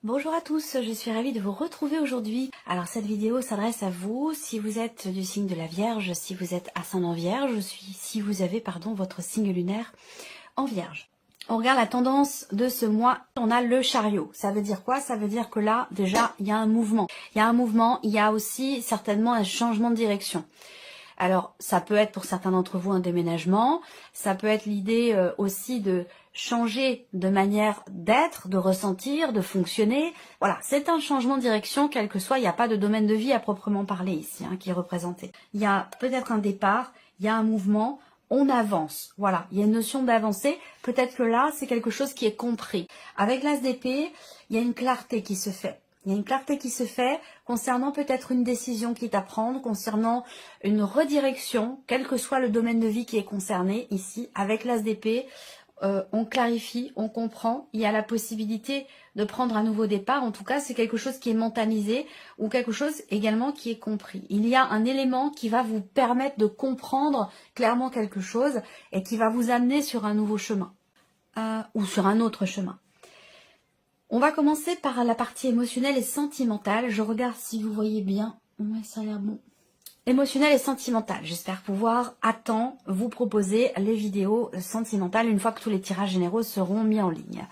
Bonjour à tous, je suis ravie de vous retrouver aujourd'hui. Alors cette vidéo s'adresse à vous si vous êtes du signe de la Vierge, si vous êtes ascendant Vierge, si vous avez votre signe lunaire en Vierge. On regarde la tendance de ce mois, on a le chariot. Ça veut dire quoi? Ça veut dire que là, déjà, il y a un mouvement. Il y a un mouvement, il y a aussi certainement un changement de direction. Alors, ça peut être pour certains d'entre vous un déménagement, ça peut être l'idée aussi de changer de manière d'être, de ressentir, de fonctionner. Voilà, c'est un changement de direction, quel que soit, il n'y a pas de domaine de vie à proprement parler ici, qui est représenté. Il y a peut-être un départ, il y a un mouvement, on avance. Voilà, il y a une notion d'avancer. Peut-être que là, c'est quelque chose qui est compris. Avec l'as d'épée, il y a une clarté qui se fait. Il y a une clarté qui se fait concernant peut-être une décision qui est à prendre, concernant une redirection, quel que soit le domaine de vie qui est concerné ici. Avec l'as d'épée, on clarifie, on comprend, il y a la possibilité de prendre un nouveau départ. En tout cas, c'est quelque chose qui est mentalisé ou quelque chose également qui est compris. Il y a un élément qui va vous permettre de comprendre clairement quelque chose et qui va vous amener sur un nouveau chemin ou sur un autre chemin. On va commencer par la partie émotionnelle et sentimentale. Je regarde si vous voyez bien. Ouais, ça a l'air bon. Émotionnelle et sentimentale. J'espère pouvoir à temps vous proposer les vidéos sentimentales une fois que tous les tirages généraux seront mis en ligne.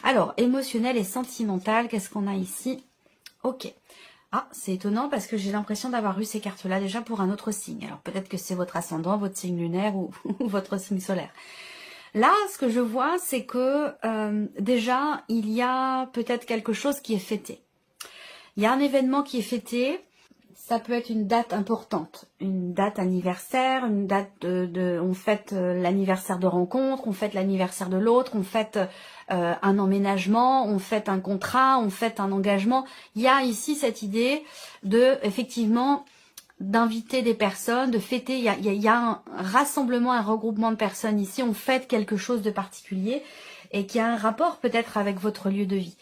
Alors, émotionnelle et sentimentale, qu'est-ce qu'on a ici? Ok. Ah, c'est étonnant parce que j'ai l'impression d'avoir eu ces cartes-là déjà pour un autre signe. Alors peut-être que c'est votre ascendant, votre signe lunaire ou votre signe solaire. Là, ce que je vois, c'est que déjà, il y a peut-être quelque chose qui est fêté. Il y a un événement qui est fêté. Ça peut être une date importante, une date anniversaire, une date on fête l'anniversaire de rencontre, on fête l'anniversaire de l'autre, on fête un emménagement, on fête un contrat, on fête un engagement. Il y a ici cette idée de, effectivement, d'inviter des personnes, de fêter. Il y a un rassemblement, un regroupement de personnes ici. On fête quelque chose de particulier et qui a un rapport peut-être avec votre lieu de vie.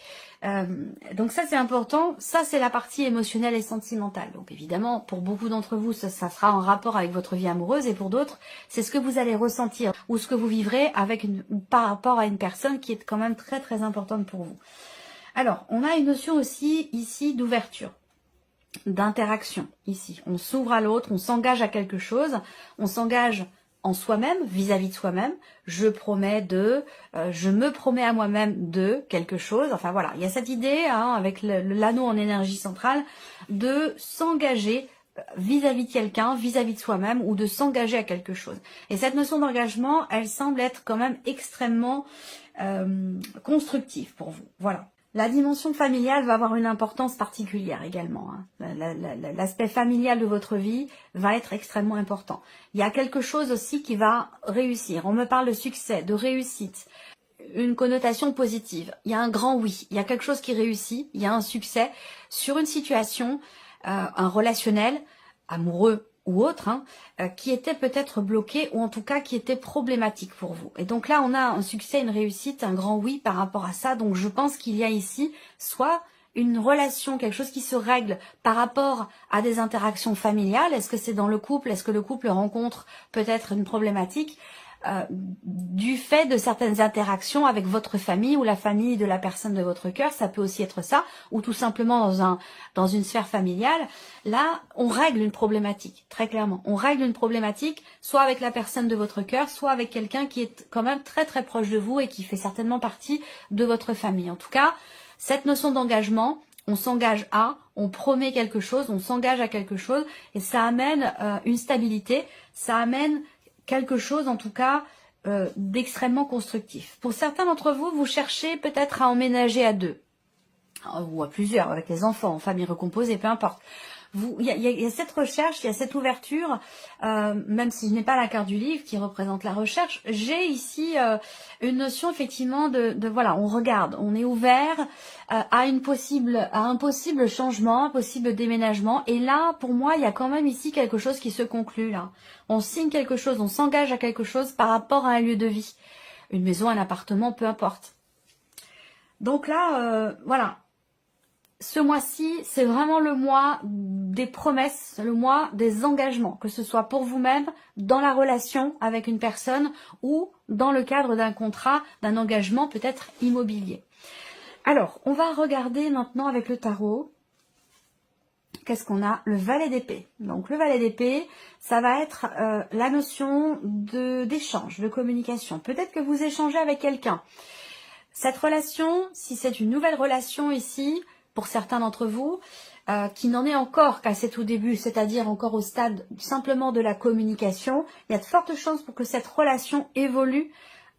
Donc ça c'est important, ça c'est la partie émotionnelle et sentimentale. Donc évidemment pour beaucoup d'entre vous ça sera en rapport avec votre vie amoureuse et pour d'autres c'est ce que vous allez ressentir ou ce que vous vivrez avec par rapport à une personne qui est quand même très très importante pour vous. Alors on a une notion aussi ici d'ouverture, d'interaction ici. On s'ouvre à l'autre, on s'engage à quelque chose, on s'engage en soi-même, vis-à-vis de soi-même, je me promets à moi-même de quelque chose, enfin voilà, il y a cette idée, avec l'anneau en énergie centrale, de s'engager vis-à-vis de quelqu'un, vis-à-vis de soi-même, ou de s'engager à quelque chose. Et cette notion d'engagement, elle semble être quand même extrêmement constructive pour vous, voilà. La dimension familiale va avoir une importance particulière également. L'aspect familial de votre vie va être extrêmement important. Il y a quelque chose aussi qui va réussir. On me parle de succès, de réussite, une connotation positive. Il y a un grand oui, il y a quelque chose qui réussit, il y a un succès sur une situation, un relationnel, amoureux ou autre, qui était peut-être bloqué ou en tout cas qui était problématique pour vous. Et donc là, on a un succès, une réussite, un grand oui par rapport à ça. Donc je pense qu'il y a ici soit une relation, quelque chose qui se règle par rapport à des interactions familiales. Est-ce que c'est dans le couple? Est-ce que le couple rencontre peut-être une problématique du fait de certaines interactions avec votre famille ou la famille de la personne de votre cœur? Ça peut aussi être ça, ou tout simplement dans une sphère familiale. Là, on règle une problématique, très clairement. On règle une problématique, soit avec la personne de votre cœur, soit avec quelqu'un qui est quand même très très proche de vous et qui fait certainement partie de votre famille. En tout cas, cette notion d'engagement, on s'engage on promet quelque chose, on s'engage à quelque chose, et ça amène une stabilité, ça amène quelque chose en tout cas d'extrêmement constructif. Pour certains d'entre vous, vous cherchez peut-être à emménager à deux, ou à plusieurs, avec les enfants, en famille recomposée, peu importe. Il y a cette recherche, il y a cette ouverture, même si je n'ai pas la carte du livre qui représente la recherche, j'ai ici une notion effectivement de voilà, on regarde, on est ouvert à un possible changement, un possible déménagement, et là pour moi il y a quand même ici quelque chose qui se conclut là. On signe quelque chose, on s'engage à quelque chose par rapport à un lieu de vie, une maison, un appartement, peu importe. Donc là, voilà. Ce mois-ci, c'est vraiment le mois des promesses, le mois des engagements, que ce soit pour vous-même, dans la relation avec une personne ou dans le cadre d'un contrat, d'un engagement peut-être immobilier. Alors, on va regarder maintenant avec le tarot. Qu'est-ce qu'on a? Le valet d'épée. Donc le valet d'épée, ça va être la notion d'échange, de communication. Peut-être que vous échangez avec quelqu'un. Cette relation, si c'est une nouvelle relation ici, pour certains d'entre vous, qui n'en est encore qu'à ses tout débuts, c'est-à-dire encore au stade simplement de la communication, il y a de fortes chances pour que cette relation évolue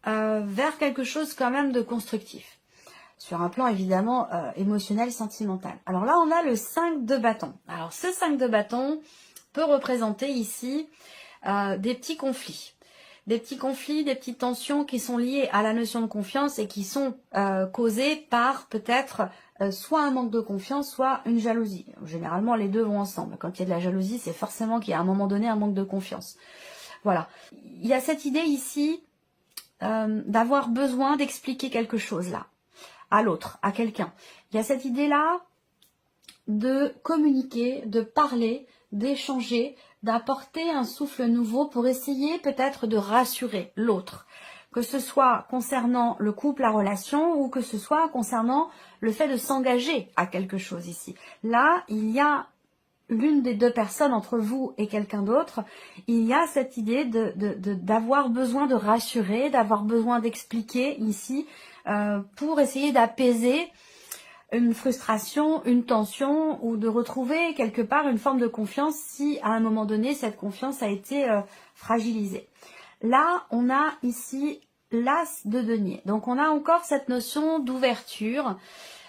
vers quelque chose quand même de constructif. Sur un plan évidemment émotionnel, sentimental. Alors là, on a le 5 de bâton. Alors ce 5 de bâton peut représenter ici des petits conflits. Des petits conflits, des petites tensions qui sont liées à la notion de confiance et qui sont causées par peut-être soit un manque de confiance, soit une jalousie. Généralement, les deux vont ensemble. Quand il y a de la jalousie, c'est forcément qu'il y a à un moment donné un manque de confiance. Voilà. Il y a cette idée ici d'avoir besoin d'expliquer quelque chose là. À l'autre, à quelqu'un. Il y a cette idée-là de communiquer, de parler, d'échanger, d'apporter un souffle nouveau pour essayer peut-être de rassurer l'autre. Que ce soit concernant le couple, la relation, ou que ce soit concernant le fait de s'engager à quelque chose ici. Là, il y a l'une des deux personnes entre vous et quelqu'un d'autre, il y a cette idée d'avoir besoin de rassurer, d'avoir besoin d'expliquer ici, pour essayer d'apaiser une frustration, une tension ou de retrouver quelque part une forme de confiance si à un moment donné cette confiance a été fragilisée. Là, on a ici l'as de denier. Donc on a encore cette notion d'ouverture,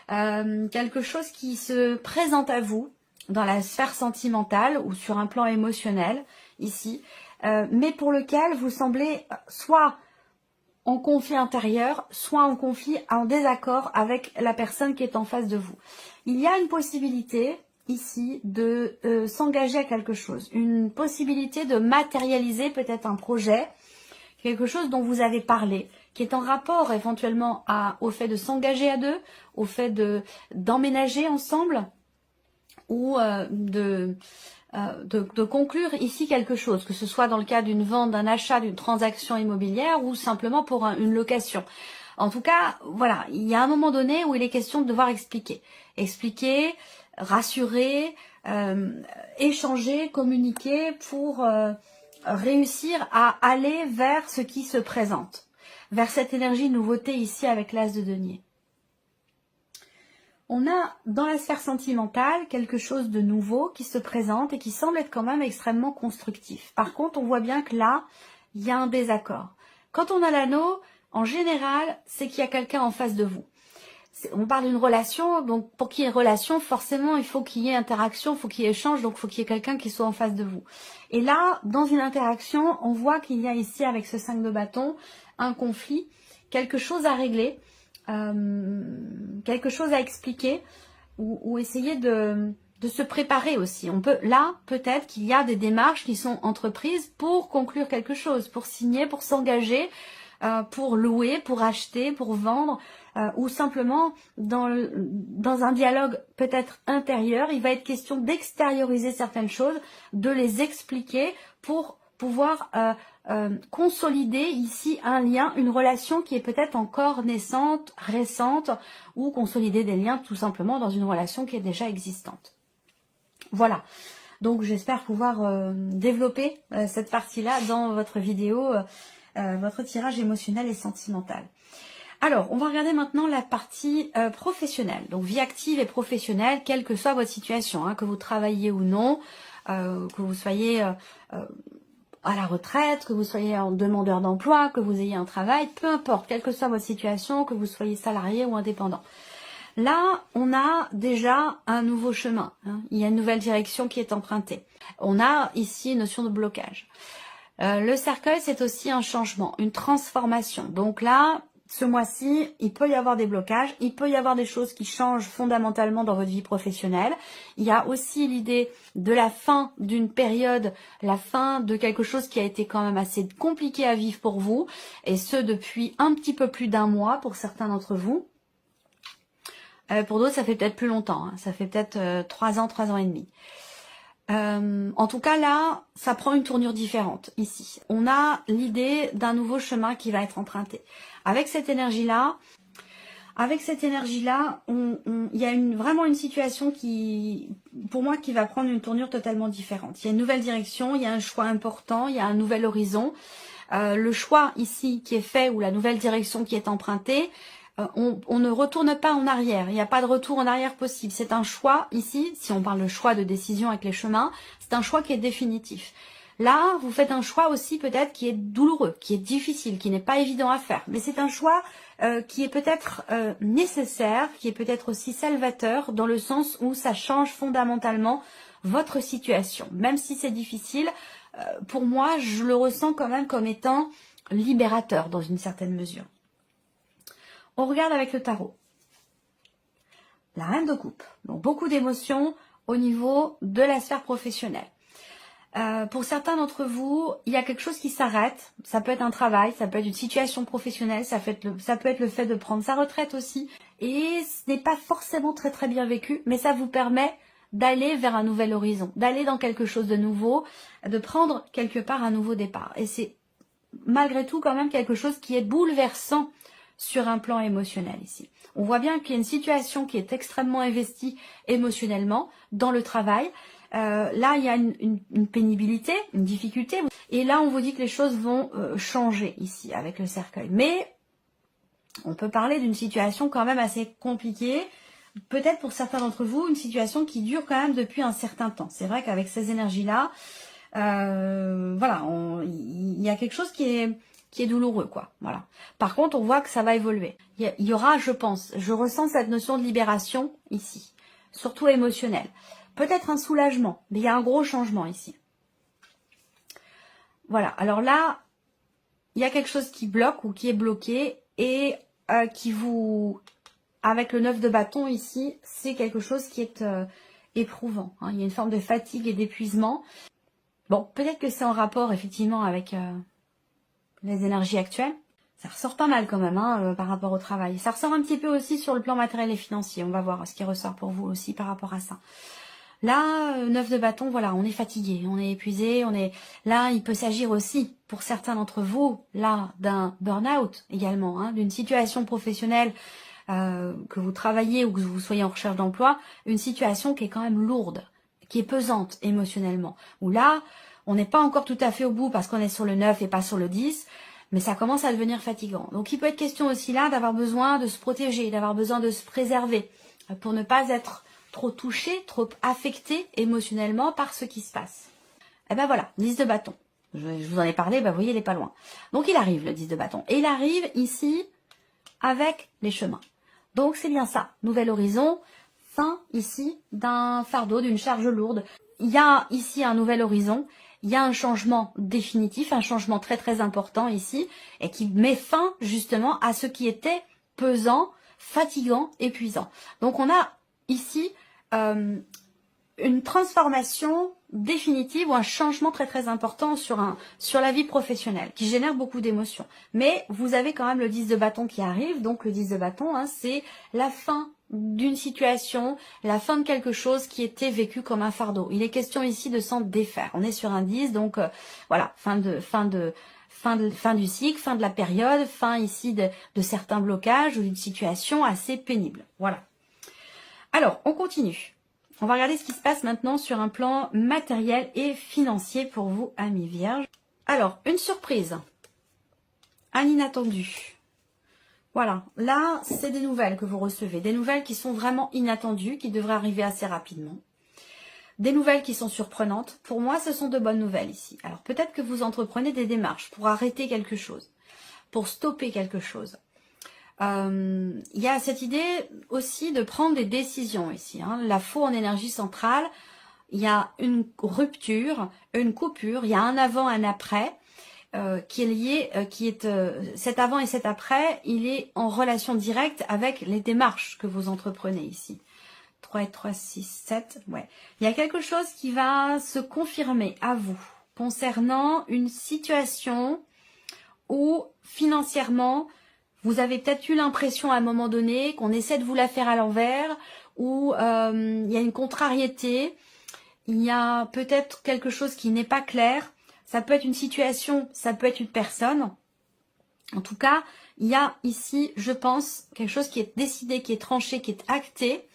quelque chose qui se présente à vous dans la sphère sentimentale ou sur un plan émotionnel ici, mais pour lequel vous semblez soit en conflit intérieur, soit en conflit, en désaccord avec la personne qui est en face de vous. Il y a une possibilité ici de s'engager à quelque chose, une possibilité de matérialiser peut-être un projet, quelque chose dont vous avez parlé, qui est en rapport éventuellement au fait de s'engager à deux, au fait d'emménager ensemble, ou de conclure ici quelque chose, que ce soit dans le cas d'une vente, d'un achat, d'une transaction immobilière ou simplement pour une location. En tout cas, voilà, il y a un moment donné où il est question de devoir expliquer. Expliquer, rassurer, échanger, communiquer pour réussir à aller vers ce qui se présente, vers cette énergie nouveauté ici avec l'as de denier. On a dans la sphère sentimentale quelque chose de nouveau qui se présente et qui semble être quand même extrêmement constructif. Par contre, on voit bien que là, il y a un désaccord. Quand on a l'anneau, en général, c'est qu'il y a quelqu'un en face de vous. On parle d'une relation, donc pour qu'il y ait relation, forcément, il faut qu'il y ait interaction, il faut qu'il y ait échange, donc il faut qu'il y ait quelqu'un qui soit en face de vous. Et là, dans une interaction, on voit qu'il y a ici, avec ce 5 de bâton, un conflit, quelque chose à régler, quelque chose à expliquer ou essayer de se préparer aussi. On peut, là, peut-être qu'il y a des démarches qui sont entreprises pour conclure quelque chose, pour signer, pour s'engager, pour louer, pour acheter, pour vendre, ou simplement dans un dialogue peut-être intérieur, il va être question d'extérioriser certaines choses, de les expliquer pour pouvoir consolider ici un lien, une relation qui est peut-être encore naissante, récente, ou consolider des liens tout simplement dans une relation qui est déjà existante. Voilà, donc j'espère pouvoir développer cette partie-là dans votre vidéo, votre tirage émotionnel et sentimental. Alors, on va regarder maintenant la partie professionnelle, donc vie active et professionnelle, quelle que soit votre situation, hein, que vous travaillez ou non, que vous soyez à la retraite, que vous soyez en demandeur d'emploi, que vous ayez un travail, peu importe, quelle que soit votre situation, que vous soyez salarié ou indépendant. Là, on a déjà un nouveau chemin, hein. Il y a une nouvelle direction qui est empruntée. On a ici une notion de blocage. Le cercueil, c'est aussi un changement, une transformation. Donc là, ce mois-ci, il peut y avoir des blocages, il peut y avoir des choses qui changent fondamentalement dans votre vie professionnelle. Il y a aussi l'idée de la fin d'une période, la fin de quelque chose qui a été quand même assez compliqué à vivre pour vous, et ce depuis un petit peu plus d'un mois pour certains d'entre vous. Pour d'autres, ça fait peut-être plus longtemps, hein. Ça fait peut-être 3 ans et demi. En tout cas, là, ça prend une tournure différente ici. On a l'idée d'un nouveau chemin qui va être emprunté. Avec cette énergie-là, avec cette énergie-là, il y a vraiment une situation qui, pour moi, qui va prendre une tournure totalement différente. Il y a une nouvelle direction, il y a un choix important, il y a un nouvel horizon. Le choix ici qui est fait ou la nouvelle direction qui est empruntée, on ne retourne pas en arrière. Il n'y a pas de retour en arrière possible. C'est un choix ici, si on parle de choix de décision avec les chemins, c'est un choix qui est définitif. Là, vous faites un choix aussi peut-être qui est douloureux, qui est difficile, qui n'est pas évident à faire. Mais c'est un choix qui est peut-être nécessaire, qui est peut-être aussi salvateur, dans le sens où ça change fondamentalement votre situation. Même si c'est difficile, pour moi, je le ressens quand même comme étant libérateur dans une certaine mesure. On regarde avec le tarot. La reine de coupe. Donc beaucoup d'émotions au niveau de la sphère professionnelle. Pour certains d'entre vous, il y a quelque chose qui s'arrête. Ça peut être un travail, ça peut être une situation professionnelle, ça peut être le fait de prendre sa retraite aussi. Et ce n'est pas forcément très très bien vécu, mais ça vous permet d'aller vers un nouvel horizon, d'aller dans quelque chose de nouveau, de prendre quelque part un nouveau départ. Et c'est malgré tout quand même quelque chose qui est bouleversant sur un plan émotionnel ici. On voit bien qu'il y a une situation qui est extrêmement investie émotionnellement dans le travail. Là, il y a une pénibilité, une difficulté. Et là, on vous dit que les choses vont changer ici avec le cercueil. Mais on peut parler d'une situation quand même assez compliquée. Peut-être pour certains d'entre vous, une situation qui dure quand même depuis un certain temps. C'est vrai qu'avec ces énergies-là, voilà, il y a quelque chose qui est douloureux, quoi. Voilà. Par contre, on voit que ça va évoluer. Il y aura, je pense, je ressens cette notion de libération ici, surtout émotionnelle. Peut-être un soulagement, mais il y a un gros changement ici. Voilà, alors là, il y a quelque chose qui bloque ou qui est bloqué et qui vous... Avec le 9 de bâton ici, c'est quelque chose qui est éprouvant. Hein. Il y a une forme de fatigue et d'épuisement. Bon, peut-être que c'est en rapport effectivement avec les énergies actuelles. Ça ressort pas mal quand même hein, par rapport au travail. Ça ressort un petit peu aussi sur le plan matériel et financier. On va voir ce qui ressort pour vous aussi par rapport à ça. Là, 9 de bâton, voilà, on est fatigué, on est épuisé, on est... Là, il peut s'agir aussi, pour certains d'entre vous, là, d'un burn-out également, hein, d'une situation professionnelle, que vous travaillez ou que vous soyez en recherche d'emploi, une situation qui est quand même lourde, qui est pesante émotionnellement. Où là, on n'est pas encore tout à fait au bout parce qu'on est sur le 9 et pas sur le 10, mais ça commence à devenir fatigant. Donc, il peut être question aussi là d'avoir besoin de se protéger, d'avoir besoin de se préserver, pour ne pas être trop touché, trop affecté émotionnellement par ce qui se passe. Et ben voilà, 10 de bâton. Je vous en ai parlé, ben vous voyez, il n'est pas loin. Donc il arrive le 10 de bâton. Et il arrive ici avec les chemins. Donc c'est bien ça, nouvel horizon, fin ici d'un fardeau, d'une charge lourde. Il y a ici un nouvel horizon, il y a un changement définitif, un changement très très important ici, et qui met fin justement à ce qui était pesant, fatigant, épuisant. Donc on a ici une transformation définitive ou un changement très très important sur la vie professionnelle qui génère beaucoup d'émotions. Mais vous avez quand même le 10 de bâton qui arrive, donc le 10 de bâton, hein, c'est la fin d'une situation, la fin de quelque chose qui était vécu comme un fardeau. Il est question ici de s'en défaire. On est sur un 10, donc voilà, fin du cycle, fin de la période, fin ici de certains blocages ou d'une situation assez pénible. Voilà. Alors, on continue. On va regarder ce qui se passe maintenant sur un plan matériel et financier pour vous, amis vierges. Alors, une surprise. Un inattendu. Voilà, là, c'est des nouvelles que vous recevez. Des nouvelles qui sont vraiment inattendues, qui devraient arriver assez rapidement. Des nouvelles qui sont surprenantes. Pour moi, ce sont de bonnes nouvelles ici. Alors, peut-être que vous entreprenez des démarches pour arrêter quelque chose, pour stopper quelque chose. Il y a cette idée aussi de prendre des décisions ici. Hein. La faux en énergie centrale, il y a une rupture, une coupure, il y a un avant, un après qui est lié, cet avant et cet après, il est en relation directe avec les démarches que vous entreprenez ici. 3 et 3, 6, 7, ouais. Il y a quelque chose qui va se confirmer à vous concernant une situation où financièrement, vous avez peut-être eu l'impression à un moment donné qu'on essaie de vous la faire à l'envers, ou il y a une contrariété, il y a peut-être quelque chose qui n'est pas clair, ça peut être une situation, ça peut être une personne. En tout cas, Il y a ici, je pense, quelque chose qui est décidé, qui est tranché, qui est acté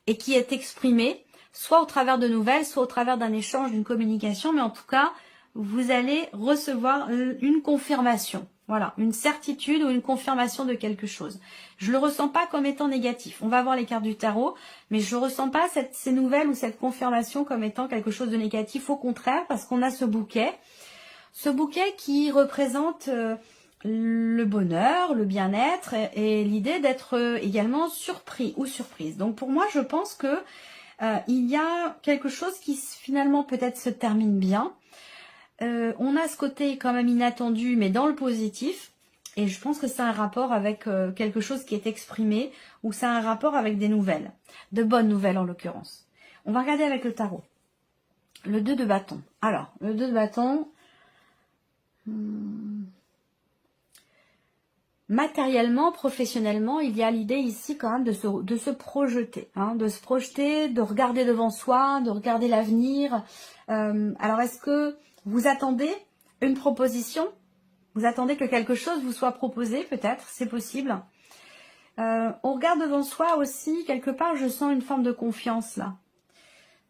et qui est exprimé, soit au travers de nouvelles, soit au travers d'un échange, d'une communication, mais en tout cas, vous allez recevoir une confirmation. Voilà, une certitude ou une confirmation de quelque chose. Je le ressens pas comme étant négatif. On va voir les cartes du tarot, mais je ressens pas ces nouvelles ou cette confirmation comme étant quelque chose de négatif. Au contraire, parce qu'on a ce bouquet qui représente le bonheur, le bien-être et l'idée d'être également surpris ou surprise. Donc pour moi, je pense que il y a quelque chose qui finalement peut-être se termine bien. On a ce côté quand même inattendu, mais dans le positif. Et je pense que c'est un rapport avec quelque chose qui est exprimé, ou c'est un rapport avec des nouvelles. De bonnes nouvelles en l'occurrence. On va regarder avec le tarot. Le 2 de bâton. Alors, le 2 de bâton... Matériellement, professionnellement, il y a l'idée ici quand même de se projeter. De se projeter, de regarder devant soi, de regarder l'avenir. Alors, est-ce que vous attendez une proposition? Vous attendez que quelque chose vous soit proposé, peut-être, c'est possible. On regarde devant soi aussi, quelque part, je sens une forme de confiance là.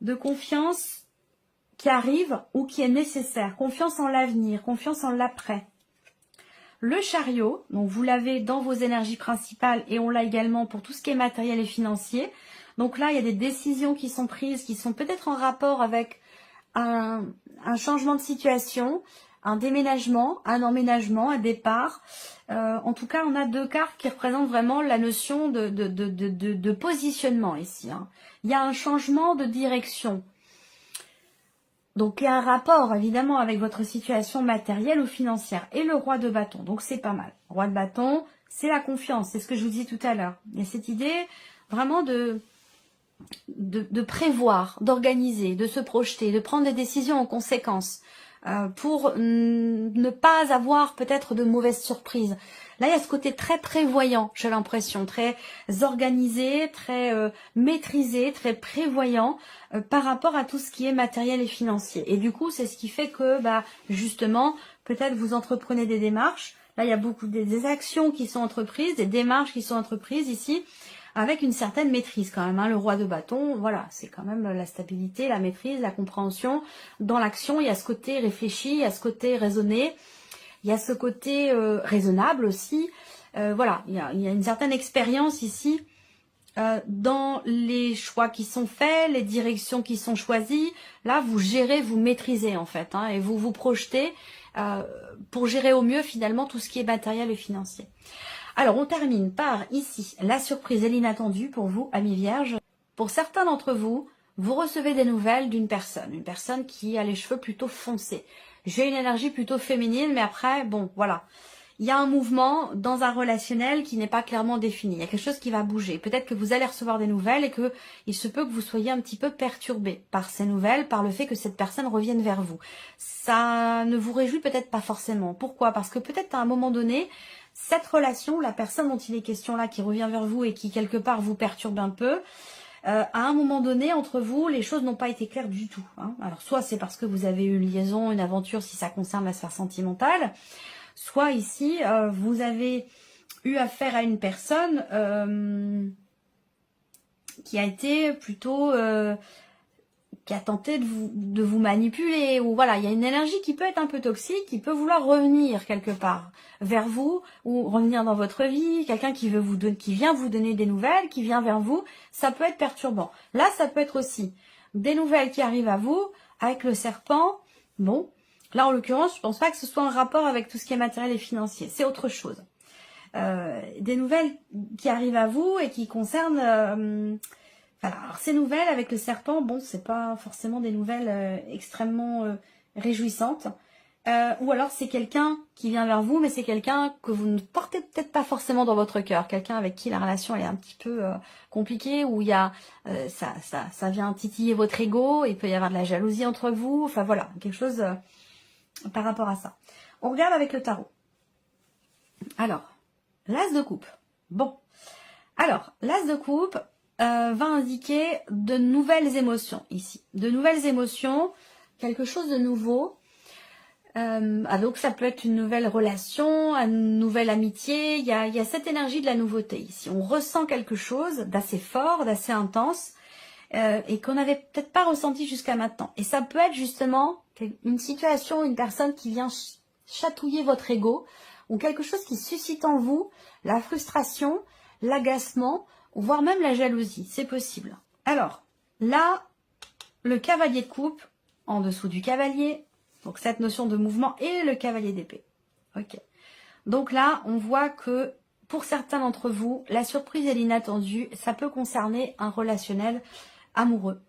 De confiance qui arrive ou qui est nécessaire. Confiance en l'avenir, confiance en l'après. Le chariot, donc vous l'avez dans vos énergies principales et on l'a également pour tout ce qui est matériel et financier. Donc là, il y a des décisions qui sont prises, qui sont peut-être en rapport avec un changement de situation, un déménagement, un emménagement, un départ. En tout cas, on a deux cartes qui représentent vraiment la notion de positionnement ici. Il y a un changement de direction. Donc, il y a un rapport, évidemment, avec votre situation matérielle ou financière. Et le roi de bâton, donc c'est pas mal. Roi de bâton, c'est la confiance, c'est ce que je vous dis tout à l'heure. Il y a cette idée vraiment de prévoir, d'organiser, de se projeter, de prendre des décisions en conséquence pour ne pas avoir peut-être de mauvaises surprises. Là, il y a ce côté très prévoyant, j'ai l'impression, très organisé, très maîtrisé, très prévoyant par rapport à tout ce qui est matériel et financier. Et du coup, c'est ce qui fait que, justement, peut-être vous entreprenez des démarches. Là, il y a beaucoup des actions qui sont entreprises, des démarches qui sont entreprises ici, avec une certaine maîtrise quand même. Le roi de bâton, voilà, c'est quand même la stabilité, la maîtrise, la compréhension. Dans l'action, il y a ce côté réfléchi, il y a ce côté raisonné. Il y a ce côté raisonnable aussi. Voilà, il y a une certaine expérience ici dans les choix qui sont faits, les directions qui sont choisies. Là, vous gérez, vous maîtrisez en fait. Et vous vous projetez pour gérer au mieux finalement tout ce qui est matériel et financier. Alors, on termine par ici la surprise et l'inattendu pour vous, amis vierges. Pour certains d'entre vous, vous recevez des nouvelles d'une personne. Une personne qui a les cheveux plutôt foncés. J'ai une énergie plutôt féminine, mais après, bon, voilà. Il y a un mouvement dans un relationnel qui n'est pas clairement défini. Il y a quelque chose qui va bouger. Peut-être que vous allez recevoir des nouvelles et que il se peut que vous soyez un petit peu perturbé par ces nouvelles, par le fait que cette personne revienne vers vous. Ça ne vous réjouit peut-être pas forcément. Pourquoi? Parce que peut-être à un moment donné, cette relation, la personne dont il est question là, qui revient vers vous et qui quelque part vous perturbe un peu, à un moment donné, entre vous, les choses n'ont pas été claires du tout. Alors, soit c'est parce que vous avez eu une liaison, une aventure, si ça concerne la sphère sentimentale, soit ici, vous avez eu affaire à une personne qui a été plutôt... qui a tenté de vous manipuler, ou voilà, il y a une énergie qui peut être un peu toxique, qui peut vouloir revenir quelque part vers vous, ou revenir dans votre vie, quelqu'un qui vient vous donner des nouvelles, qui vient vers vous, ça peut être perturbant. Là, ça peut être aussi des nouvelles qui arrivent à vous, avec le serpent, bon, là en l'occurrence, je pense pas que ce soit en rapport avec tout ce qui est matériel et financier, c'est autre chose. Des nouvelles qui arrivent à vous et qui concernent... Voilà, alors ces nouvelles avec le serpent, bon, c'est pas forcément des nouvelles extrêmement réjouissantes. Ou alors c'est quelqu'un qui vient vers vous, mais c'est quelqu'un que vous ne portez peut-être pas forcément dans votre cœur. Quelqu'un avec qui la relation est un petit peu compliquée, où il y a ça vient titiller votre ego, il peut y avoir de la jalousie entre vous, enfin voilà, quelque chose par rapport à ça. On regarde avec le tarot. Alors, l'as de coupe. Bon, alors, l'as de coupe... va indiquer de nouvelles émotions ici. De nouvelles émotions, quelque chose de nouveau. Donc ça peut être une nouvelle relation, une nouvelle amitié, il y a cette énergie de la nouveauté ici. On ressent quelque chose d'assez fort, d'assez intense, et qu'on n'avait peut-être pas ressenti jusqu'à maintenant. Et ça peut être justement une situation, une personne qui vient chatouiller votre ego, ou quelque chose qui suscite en vous la frustration, l'agacement, voire même la jalousie. C'est possible. Alors, là, le cavalier de coupe, en dessous du cavalier, donc cette notion de mouvement, et le cavalier d'épée. Ok. Donc là, on voit que pour certains d'entre vous, la surprise et l'inattendu, ça peut concerner un relationnel amoureux.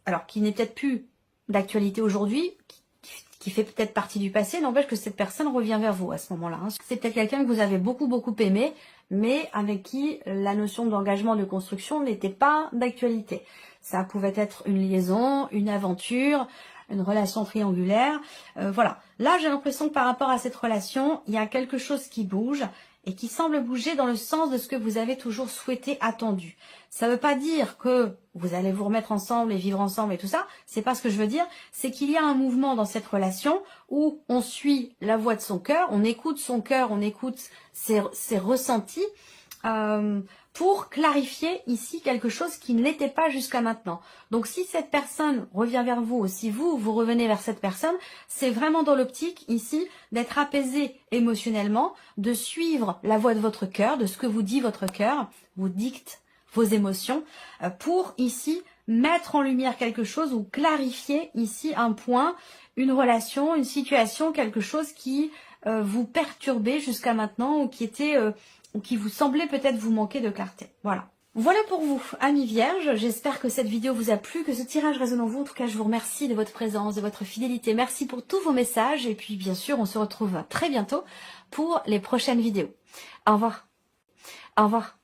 Alors, qui n'est peut-être plus d'actualité aujourd'hui, qui fait peut-être partie du passé, n'empêche que cette personne revient vers vous à ce moment-là. C'est peut-être quelqu'un que vous avez beaucoup aimé, mais avec qui la notion d'engagement, de construction n'était pas d'actualité. Ça pouvait être une liaison, une aventure, une relation triangulaire. Voilà. Là, j'ai l'impression que par rapport à cette relation, il y a quelque chose qui bouge et qui semble bouger dans le sens de ce que vous avez toujours souhaité, attendu. Ça ne veut pas dire que vous allez vous remettre ensemble et vivre ensemble et tout ça. C'est pas ce que je veux dire. C'est qu'il y a un mouvement dans cette relation où on suit la voix de son cœur, on écoute son cœur, on écoute ses ressentis, pour clarifier ici quelque chose qui ne l'était pas jusqu'à maintenant. Donc si cette personne revient vers vous, ou si vous revenez vers cette personne, c'est vraiment dans l'optique ici d'être apaisé émotionnellement, de suivre la voix de votre cœur, de ce que vous dit votre cœur, vous dicte vos émotions, pour ici mettre en lumière quelque chose ou clarifier ici un point, une relation, une situation, quelque chose qui vous perturbait jusqu'à maintenant ou qui était... ou qui vous semblait peut-être vous manquer de clarté. Voilà. Voilà pour vous, amis vierges. J'espère que cette vidéo vous a plu, que ce tirage résonne en vous. En tout cas, je vous remercie de votre présence, de votre fidélité. Merci pour tous vos messages. Et puis, bien sûr, on se retrouve très bientôt pour les prochaines vidéos. Au revoir. Au revoir.